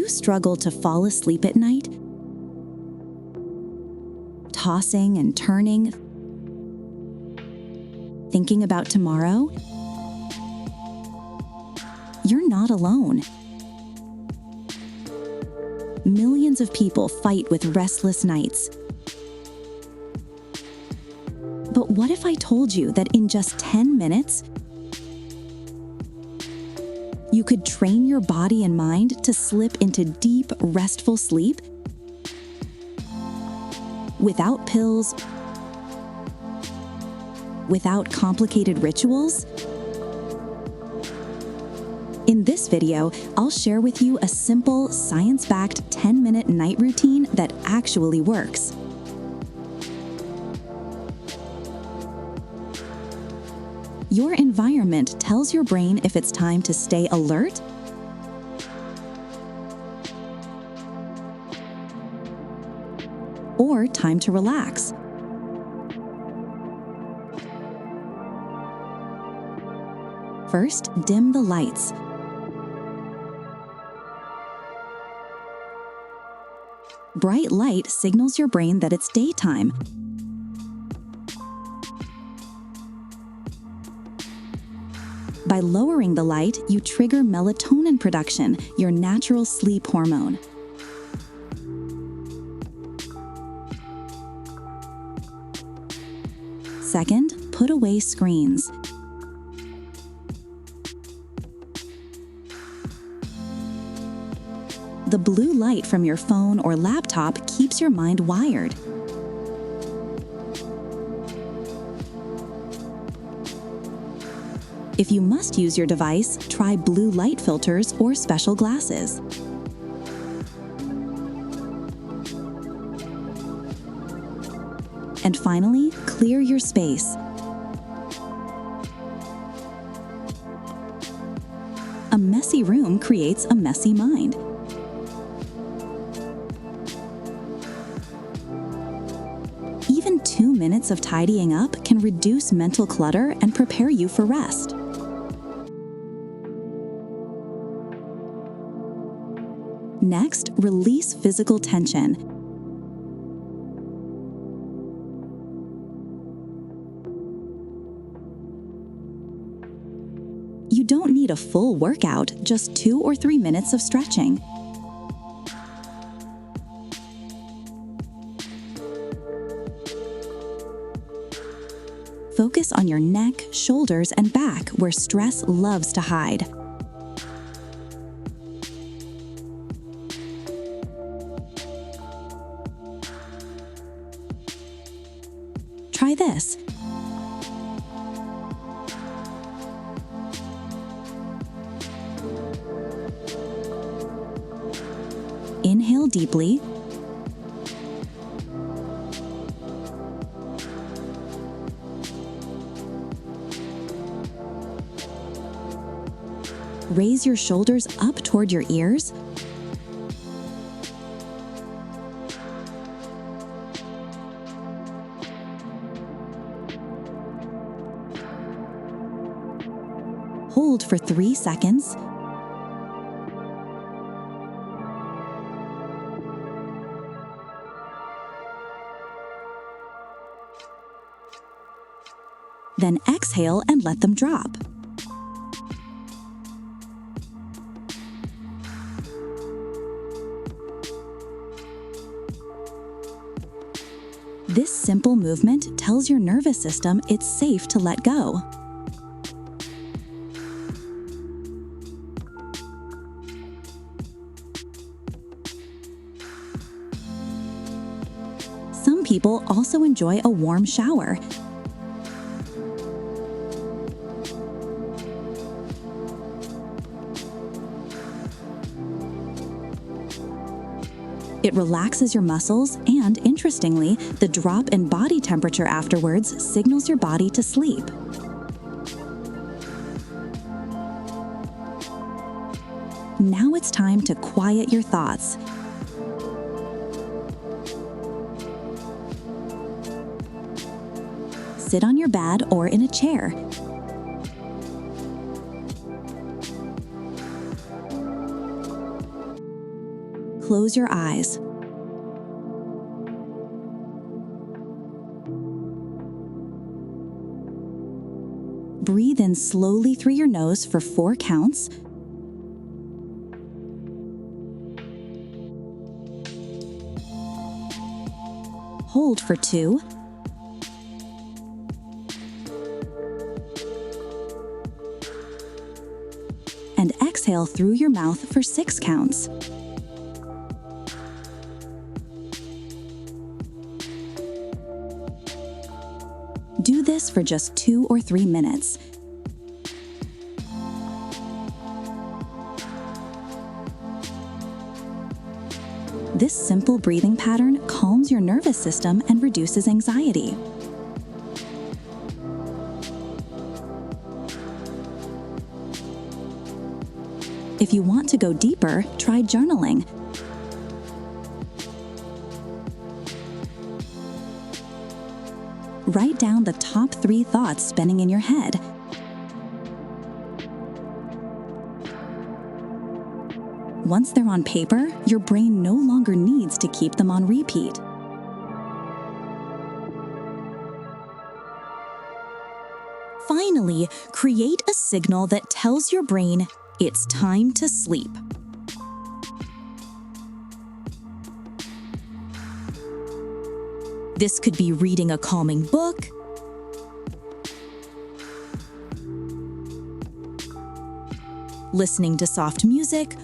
you struggle to fall asleep at night? Tossing and turning, thinking about tomorrow? You're not alone. Millions of people fight with restless nights. But what if I told you that in just 10 minutes, you could train your body and mind to slip into deep, restful sleep without pills, without complicated rituals? In this video, I'll share with you a simple, science-backed 10-minute night routine that actually works. Your environment tells your brain if it's time to stay alert or time to relax. First, dim the lights. Bright light signals your brain that it's daytime. By lowering the light, you trigger melatonin production, your natural sleep hormone. Second, put away screens. The blue light from your phone or laptop keeps your mind wired. If you must use your device, try blue light filters or special glasses. And finally, clear your space. A messy room creates a messy mind. Even 2 minutes of tidying up can reduce mental clutter and prepare you for rest. Next, release physical tension. You don't need a full workout, just 2 or 3 minutes of stretching. Focus on your neck, shoulders, and back where stress loves to hide. Try this. Inhale deeply. Raise your shoulders up toward your ears. Hold for 3 seconds. Then exhale and let them drop. This simple movement tells your nervous system it's safe to let go. Some people also enjoy a warm shower. It relaxes your muscles and, interestingly, the drop in body temperature afterwards signals your body to sleep. Now it's time to quiet your thoughts. Sit on your bed or in a chair. Close your eyes. Breathe in slowly through your nose for 4 counts. Hold for 2. And exhale through your mouth for 6 counts. Do this for just 2 or 3 minutes. This simple breathing pattern calms your nervous system and reduces anxiety. If you want to go deeper, try journaling. Write down the top 3 thoughts spinning in your head. Once they're on paper, your brain no longer needs to keep them on repeat. Finally, create a signal that tells your brain it's time to sleep. This could be reading a calming book, listening to soft music,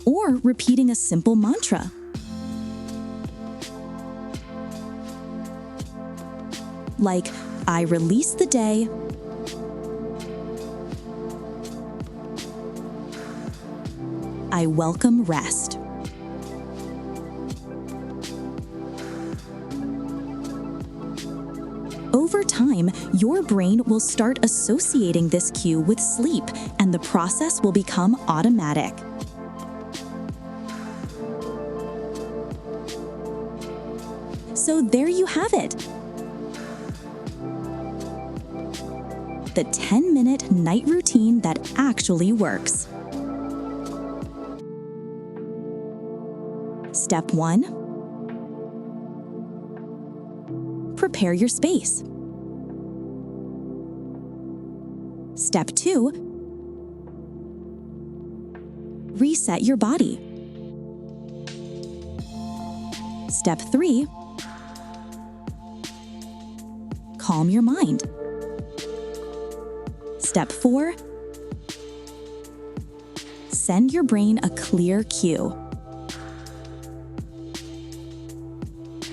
or repeating a simple mantra. Like, I release the day, I welcome rest. Over time, your brain will start associating this cue with sleep, and the process will become automatic. So there you have it. The 10-minute night routine that actually works. Step 1. Prepare your space. Step 2. Reset your body. Step 3. Calm your mind. Step 4. Send your brain a clear cue.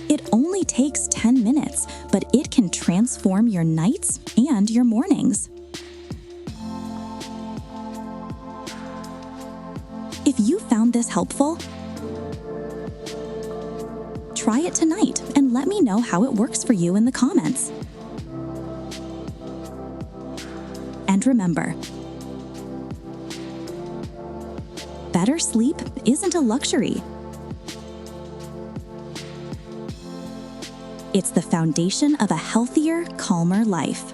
It only takes 10 minutes, but it can transform your nights and your mornings. If you found this helpful, try it tonight and let me know how it works for you in the comments. And remember, better sleep isn't a luxury. It's the foundation of a healthier, calmer life.